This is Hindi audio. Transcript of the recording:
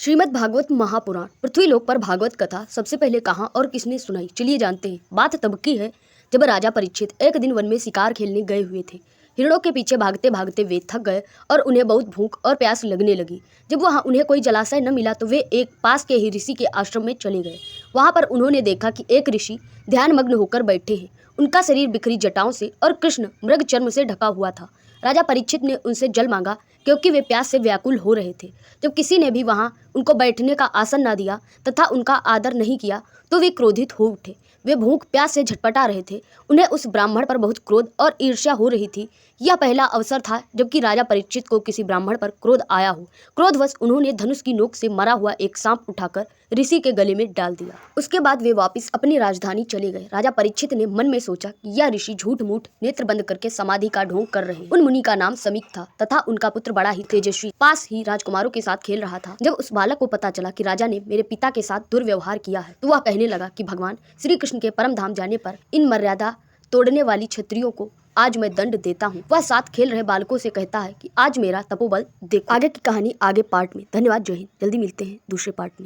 श्रीमद् भागवत महापुराण पृथ्वीलोक पर भागवत कथा सबसे पहले कहाँ और किसने सुनाई, चलिए जानते हैं। बात तब की है जब राजा परीक्षित एक दिन वन में शिकार खेलने गए हुए थे। हिरणों के पीछे भागते भागते वे थक गए और उन्हें बहुत भूख और प्यास लगने लगी। जब वहाँ उन्हें कोई जलाशय न मिला तो वे एक पास के ही ऋषि के आश्रम में चले गए। वहाँ पर उन्होंने देखा कि एक ऋषि ध्यानमग्न होकर बैठे हैं। उनका शरीर बिखरी जटाओं से और कृष्ण मृग चर्म से ढका हुआ था। राजा परीक्षित ने उनसे जल मांगा क्योंकि वे प्यास से व्याकुल हो रहे थे। जब किसी ने भी वहां उनको बैठने का आसन न दिया तथा उनका आदर नहीं किया तो वे क्रोधित हो उठे। वे भूख प्यास से झटपटा रहे थे। उन्हें उस ब्राह्मण पर बहुत क्रोध और ईर्ष्या हो रही थी। यह पहला अवसर था जबकि राजा परीक्षित को किसी ब्राह्मण पर क्रोध आया हो। क्रोधवश उन्होंने धनुष की नोक से मरा हुआ एक सांप उठाकर ऋषि के गले में डाल दिया। उसके बाद वे वापस अपनी राजधानी चले गए। राजा परीक्षित ने मन में सोचा कि यह ऋषि झूठ मूठ नेत्र बंद करके समाधि का ढोंग कर रहे हैं। उन मुनि का नाम समीक था तथा उनका पुत्र बड़ा ही तेजस्वी पास ही राजकुमारों के साथ खेल रहा था। जब उस बालक को पता चला कि राजा ने मेरे पिता के साथ दुर्व्यवहार किया है तो वह कहने लगा कि भगवान श्री कृष्ण के परम धाम जाने पर इन मर्यादा तोड़ने वाली क्षत्रियों को आज मैं दंड देता हूँ। वह साथ खेल रहे बालकों से कहता है कि आज मेरा तपोबल देखो। आगे की कहानी आगे पार्ट में। धन्यवाद, जय हिंद। जल्दी मिलते हैं दूसरे पार्ट में।